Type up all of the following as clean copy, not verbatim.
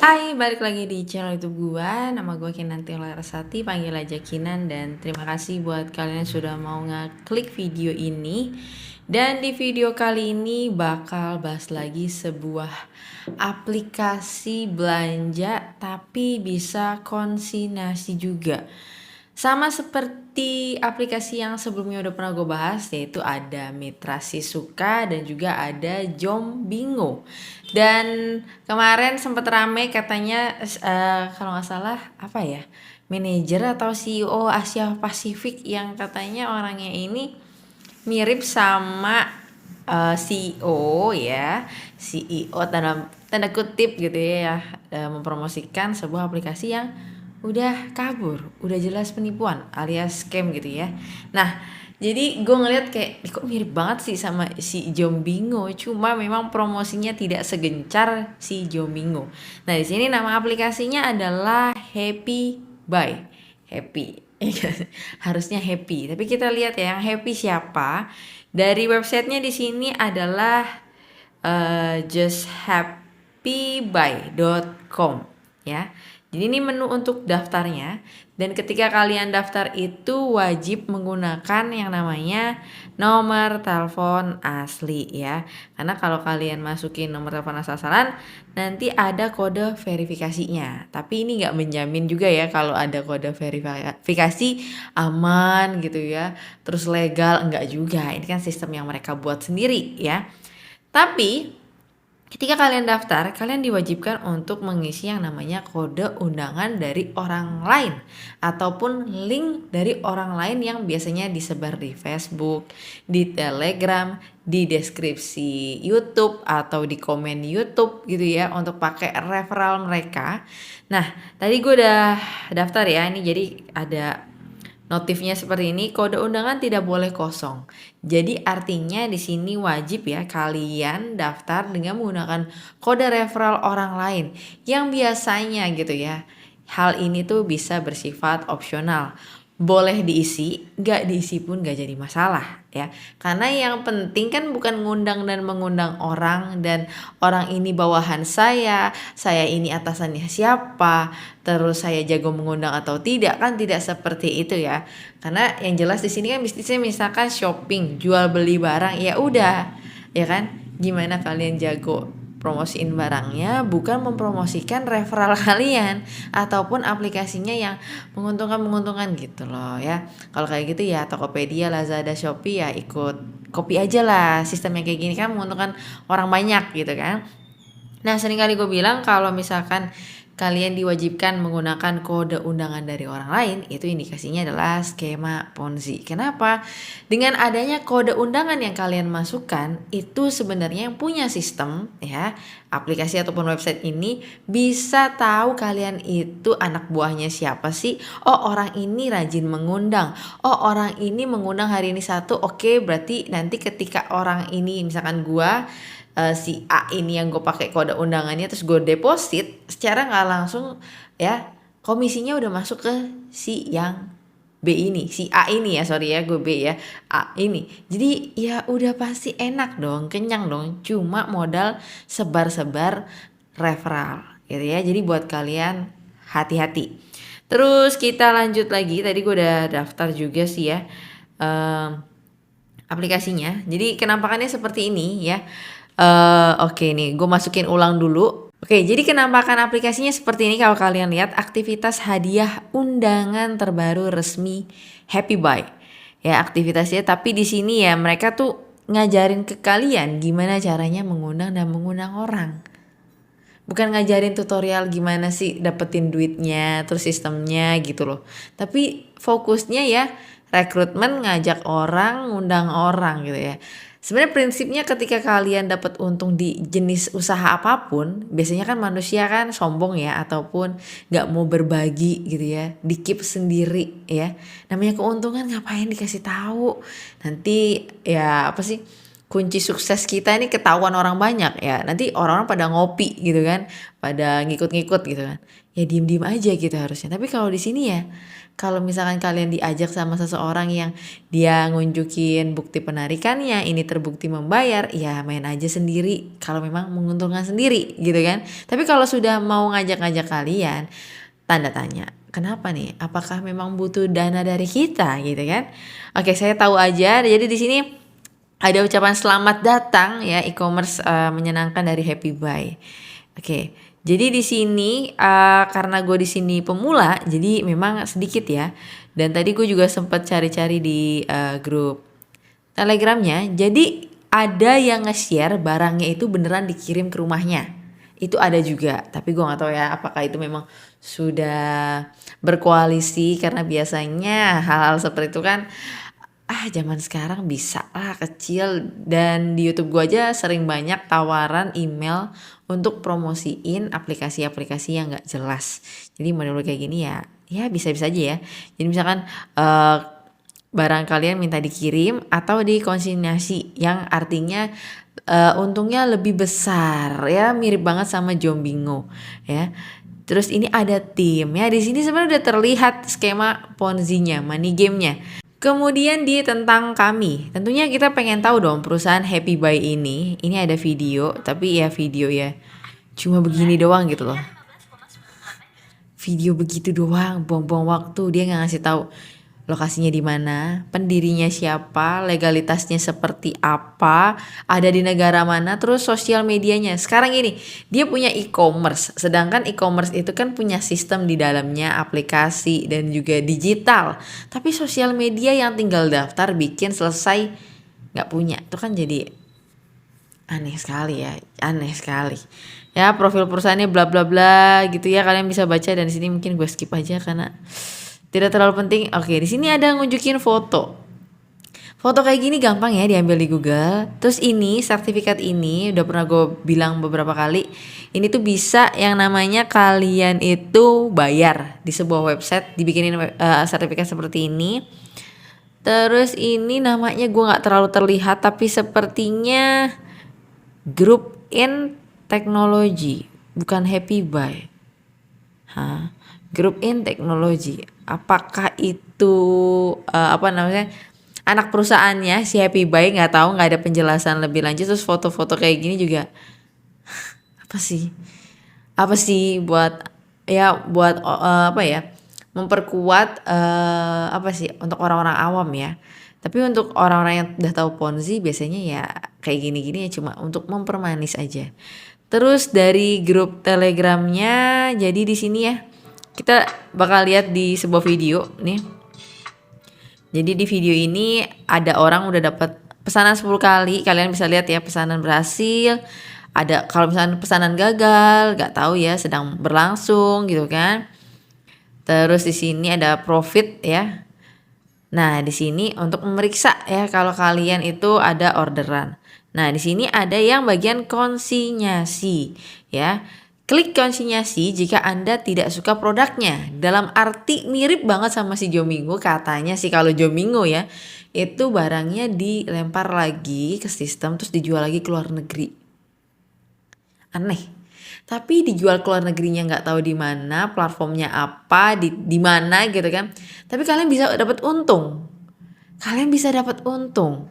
Hai, balik lagi di channel YouTube gua. Nama gua Kinanti Larasati, panggil aja Kinan, dan terima kasih buat kalian yang sudah mau ngeklik video ini. Dan di video kali ini bakal bahas lagi sebuah aplikasi belanja tapi bisa konsinyasi juga. Sama seperti aplikasi yang sebelumnya udah pernah gue bahas, yaitu ada Mitra Sisuka dan juga ada Jombingo. Dan kemarin sempat rame katanya kalau nggak salah apa ya, manajer atau CEO Asia Pasifik yang katanya orangnya ini mirip sama CEO ya, CEO tanda kutip gitu ya, mempromosikan sebuah aplikasi yang udah kabur, udah jelas penipuan alias scam gitu ya. Nah, jadi gue ngeliat kayak kok mirip banget sih sama si Jombingo, cuma memang promosinya tidak segencar si Jombingo. Nah, di sini nama aplikasinya adalah Happy Buy. Happy. Harusnya happy. Tapi kita lihat ya yang happy siapa. Dari websitenya di sini adalah justhappybuy.com ya. Jadi ini menu untuk daftarnya, dan ketika kalian daftar itu wajib menggunakan yang namanya nomor telepon asli ya. Karena kalau kalian masukin nomor telepon asal-asalan nanti ada kode verifikasinya. Tapi ini nggak menjamin juga ya kalau ada kode verifikasi aman gitu ya. Terus legal, enggak juga. Ini kan sistem yang mereka buat sendiri ya. Tapi ketika kalian daftar, kalian diwajibkan untuk mengisi yang namanya kode undangan dari orang lain ataupun link dari orang lain yang biasanya disebar di Facebook, di Telegram, di deskripsi YouTube atau di komen YouTube gitu ya, untuk pakai referral mereka. Nah, tadi gue udah daftar ya, ini jadi ada notifnya seperti ini, kode undangan tidak boleh kosong. Jadi artinya di sini wajib ya kalian daftar dengan menggunakan kode referral orang lain yang biasanya gitu ya. Hal ini tuh bisa bersifat opsional. Boleh diisi, gak diisi pun gak jadi masalah ya. Karena yang penting kan bukan ngundang dan mengundang orang, dan orang ini bawahan saya ini atasannya siapa, terus saya jago mengundang atau tidak, kan tidak seperti itu ya. Karena yang jelas di sini kan bisnisnya misalkan shopping, jual beli barang, ya udah, ya kan? Gimana kalian jago promosiin barangnya, bukan mempromosikan referral kalian ataupun aplikasinya yang menguntungkan gitu loh ya. Kalau kayak gitu ya Tokopedia, Lazada, Shopee ya ikut copy aja lah, sistem yang kayak gini kan menguntungkan orang banyak gitu kan. Nah, sering kali gue bilang kalau misalkan kalian diwajibkan menggunakan kode undangan dari orang lain, itu indikasinya adalah skema Ponzi. Kenapa? Dengan adanya kode undangan yang kalian masukkan, itu sebenarnya yang punya sistem ya, aplikasi ataupun website ini bisa tahu kalian itu anak buahnya siapa sih. Oh, orang ini rajin mengundang. Oh, orang ini mengundang hari ini satu. Oke, berarti nanti ketika orang ini misalkan gua si A ini yang gue pakai kode undangannya terus gue deposit, secara nggak langsung ya komisinya udah masuk ke si yang B ini, si A ini ya, sorry ya gue B ya, A ini. Jadi ya udah pasti enak dong, kenyang dong, cuma modal sebar-sebar referral gitu ya. Jadi buat kalian hati-hati. Terus kita lanjut lagi, tadi gue udah daftar juga sih ya aplikasinya. Jadi kenampakannya seperti ini ya. Oke nih, gue masukin ulang dulu. Oke, jadi kenampakan aplikasinya seperti ini kalau kalian lihat, aktivitas hadiah undangan terbaru resmi Happy Buy. Ya, aktivitasnya, tapi di sini ya mereka tuh ngajarin ke kalian gimana caranya mengundang dan mengundang orang. Bukan ngajarin tutorial gimana sih dapetin duitnya, terus sistemnya gitu loh. Tapi fokusnya ya rekrutmen, ngajak orang, ngundang orang gitu ya. Sebenarnya prinsipnya ketika kalian dapat untung di jenis usaha apapun, biasanya kan manusia kan sombong ya, ataupun gak mau berbagi gitu ya, di-keep sendiri ya. Namanya keuntungan ngapain dikasih tahu? Nanti ya apa sih? kunci sukses kita ini ketahuan orang banyak ya, nanti orang-orang pada ngopi gitu kan, pada ngikut-ngikut gitu kan. Ya diem-diem aja gitu harusnya. Tapi kalau di sini ya, kalau misalkan kalian diajak sama seseorang yang dia ngunjukin bukti penarikannya, ini terbukti membayar, ya main aja sendiri kalau memang menguntungkan sendiri gitu kan. Tapi kalau sudah mau ngajak-ngajak kalian, tanda tanya. Kenapa nih? Apakah memang butuh dana dari kita gitu kan? Oke, saya tahu aja. Jadi di sini ada ucapan selamat datang ya e-commerce menyenangkan dari Happy Buy. Oke, jadi di sini karena gue di sini pemula, jadi memang sedikit ya. Dan tadi gue juga sempat cari-cari di grup Telegramnya. Jadi ada yang nge-share barangnya itu beneran dikirim ke rumahnya. Itu ada juga, tapi gue nggak tahu ya apakah itu memang sudah berkoalisi karena biasanya hal-hal seperti itu kan zaman sekarang bisa lah kecil, dan di YouTube gua aja sering banyak tawaran email untuk promosiin aplikasi-aplikasi yang nggak jelas. Jadi model kayak gini ya, ya bisa-bisa aja ya. Jadi misalkan barang kalian minta dikirim atau dikonsinyasi, yang artinya untungnya lebih besar ya, mirip banget sama Jombingo ya. Terus ini ada tim ya, di sini sebenarnya udah terlihat skema Ponzi-nya, money game-nya. Kemudian di tentang kami, tentunya kita pengen tahu dong perusahaan Happy Buy ini ada video, tapi ya video ya cuma begini doang gitu loh. Video begitu doang, buang-buang waktu, dia nggak ngasih tahu lokasinya di mana, pendirinya siapa, legalitasnya seperti apa, ada di negara mana, terus sosial medianya. Sekarang ini dia punya e-commerce, sedangkan e-commerce itu kan punya sistem di dalamnya, aplikasi dan juga digital. Tapi sosial media yang tinggal daftar, bikin, selesai, nggak punya. Itu kan jadi aneh sekali ya, aneh sekali. Ya profil perusahaannya bla bla bla gitu ya, kalian bisa baca, dan di sini mungkin gue skip aja karena tidak terlalu penting. Oke, di sini ada ngunjukin foto. Foto kayak gini gampang ya diambil di Google. Terus ini sertifikat ini udah pernah gue bilang beberapa kali. Ini tuh bisa yang namanya kalian itu bayar di sebuah website, dibikinin sertifikat seperti ini. Terus ini namanya gue nggak terlalu terlihat, tapi sepertinya Group in Technology, bukan Happy Buy. Group in Technology. Apakah itu apa namanya? Anak perusahaannya si Happy Buy, nggak tahu, nggak ada penjelasan lebih lanjut. Terus foto-foto kayak gini juga apa sih? Apa sih buat apa ya? Memperkuat apa sih untuk orang-orang awam ya. Tapi untuk orang-orang yang udah tahu Ponzi biasanya ya kayak gini-gini ya cuma untuk mempermanis aja. Terus dari grup Telegramnya, jadi di sini ya kita bakal lihat di sebuah video nih. Jadi di video ini ada orang udah dapat pesanan 10 kali. Kalian bisa lihat ya, pesanan berhasil. Ada kalau misalnya pesanan gagal, nggak tahu ya, sedang berlangsung gitu kan. Terus di sini ada profit ya. Nah, di sini untuk memeriksa ya kalau kalian itu ada orderan. Nah, di sini ada yang bagian konsinyasi ya. Klik konsinyasi jika Anda tidak suka produknya. Dalam arti mirip banget sama si Jombingo, katanya sih kalau Jombingo ya, itu barangnya dilempar lagi ke sistem terus dijual lagi ke luar negeri. Aneh. Tapi dijual ke luar negerinya nggak tahu di mana, platformnya apa, di mana gitu kan. Tapi kalian bisa dapat untung. Kalian bisa dapat untung.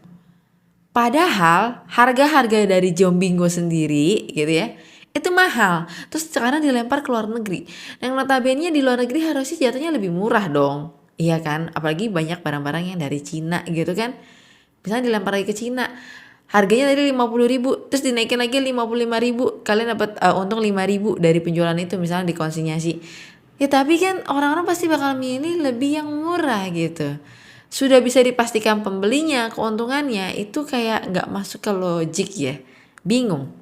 Padahal harga-harga dari Jombingo sendiri gitu ya, itu mahal. Terus sekarang dilempar ke luar negeri. Yang notabene di luar negeri harusnya jatuhnya lebih murah dong. Iya kan? Apalagi banyak barang-barang yang dari Cina gitu kan. Misalnya dilempar lagi ke Cina, harganya tadi 50.000, terus dinaikin lagi 55.000, kalian dapat untung 5.000 dari penjualan itu misalnya dikonsinyasi. Ya tapi kan orang-orang pasti bakal milih lebih yang murah gitu. Sudah bisa dipastikan pembelinya, keuntungannya itu kayak nggak masuk ke logik ya, bingung.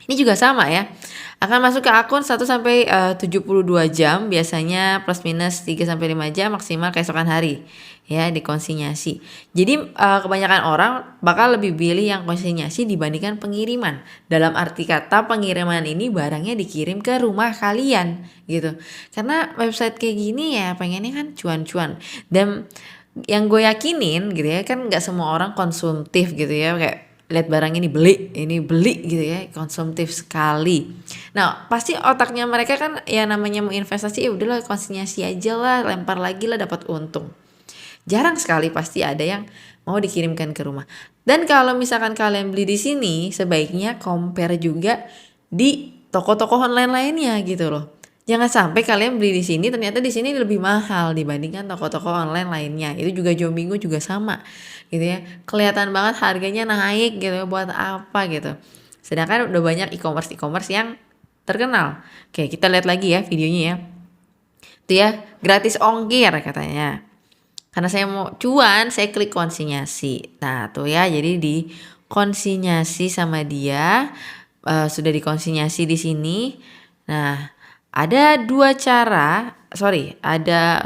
Ini juga sama ya, akan masuk ke akun 1 sampai 72 jam, biasanya plus minus 3 sampai 5 jam, maksimal keesokan hari ya dikonsinyasi. Jadi kebanyakan orang bakal lebih pilih yang konsinyasi dibandingkan pengiriman. Dalam arti kata pengiriman ini barangnya dikirim ke rumah kalian gitu. Karena website kayak gini ya pengennya kan cuan-cuan. Dan yang gue yakinin gitu ya, kan nggak semua orang konsumtif gitu ya, kayak lihat barang ini beli gitu ya, konsumtif sekali. Nah, pasti otaknya mereka kan ya namanya mau investasi ya udahlah konsinyasi aja lah, lempar lagi lah dapat untung. Jarang sekali pasti ada yang mau dikirimkan ke rumah. Dan kalau misalkan kalian beli di sini, sebaiknya compare juga di toko-toko online lainnya gitu loh. Jangan sampai kalian beli di sini ternyata di sini lebih mahal dibandingkan toko-toko online lainnya. Itu juga Jombingo juga sama gitu ya. Kelihatan banget harganya naik gitu buat apa gitu. Sedangkan udah banyak e-commerce yang terkenal. Oke, kita lihat lagi ya videonya ya. Itu ya, gratis ongkir katanya. Karena saya mau cuan, saya klik konsinyasi. Nah, tuh ya, jadi di konsinyasi sama dia sudah dikonsinyasi di sini. Nah, ada dua cara, ada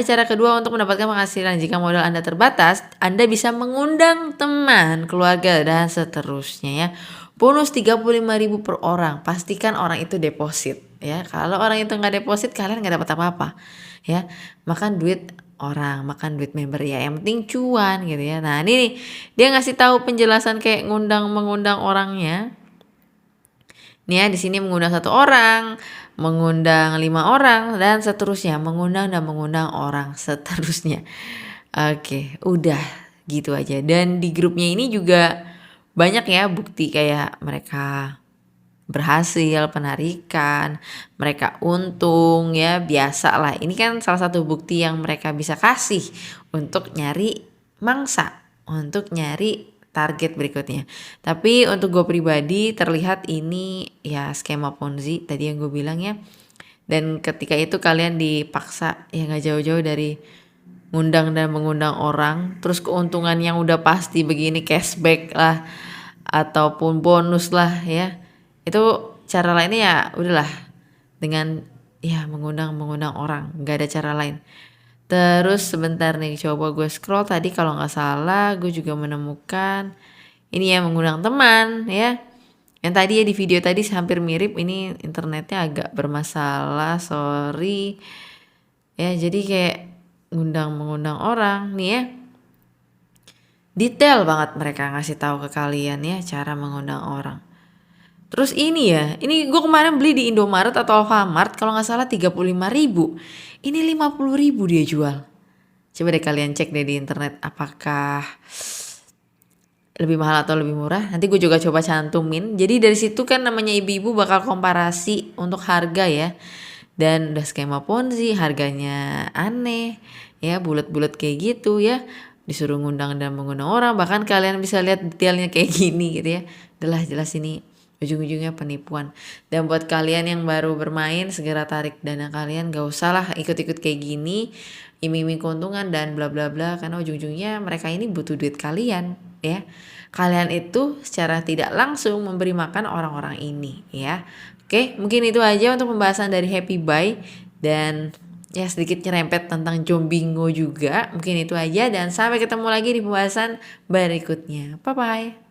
cara kedua untuk mendapatkan penghasilan. Jika modal Anda terbatas, Anda bisa mengundang teman, keluarga, dan seterusnya ya. Bonus 35.000 per orang. Pastikan orang itu deposit ya. Kalau orang itu nggak deposit, kalian nggak dapat apa-apa ya. Makan duit orang, makan duit member ya. Yang penting cuan gitu ya. Nah, ini nih, dia ngasih tahu penjelasan kayak mengundang orangnya. Nih ya, di sini mengundang 1 orang, mengundang 5 orang, dan seterusnya. Mengundang dan mengundang orang seterusnya. Oke, udah gitu aja. Dan di grupnya ini juga banyak ya bukti kayak mereka berhasil penarikan, mereka untung ya, biasa lah. Ini kan salah satu bukti yang mereka bisa kasih untuk nyari mangsa, untuk nyari target berikutnya. Tapi untuk gue pribadi terlihat ini ya skema Ponzi tadi yang gue bilang ya. Dan ketika itu kalian dipaksa ya nggak jauh-jauh dari ngundang dan mengundang orang, terus keuntungan yang udah pasti begini cashback lah ataupun bonus lah ya. Itu cara lainnya ya udahlah dengan ya mengundang orang, nggak ada cara lain. Terus sebentar nih coba gue scroll tadi kalau nggak salah gue juga menemukan ini ya mengundang teman ya. Yang tadi ya di video tadi hampir mirip, ini internetnya agak bermasalah, sorry. Ya jadi kayak mengundang orang nih ya. Detail banget mereka ngasih tahu ke kalian ya cara mengundang orang. Terus ini ya, ini gue kemarin beli di Indomaret atau Alfamart kalau nggak salah 35.000. Ini 50.000 dia jual. Coba deh kalian cek deh di internet apakah lebih mahal atau lebih murah. Nanti gue juga coba cantumin. Jadi dari situ kan namanya ibu-ibu bakal komparasi untuk harga ya. Dan udah skema Ponzi, harganya aneh ya, bulat-bulat kayak gitu ya. Disuruh ngundang dan mengundang orang, bahkan kalian bisa lihat detailnya kayak gini gitu ya. Udah jelas ini ujung-ujungnya penipuan. Dan buat kalian yang baru bermain, segera tarik dana kalian, gak usah lah ikut-ikut kayak gini, iming-iming keuntungan dan bla bla bla, karena ujung-ujungnya mereka ini butuh duit kalian ya. Kalian itu secara tidak langsung memberi makan orang-orang ini ya. Oke, mungkin itu aja untuk pembahasan dari Happy Buy dan ya sedikit nyerempet tentang Jombingo juga. Mungkin itu aja dan sampai ketemu lagi di pembahasan berikutnya. Bye bye.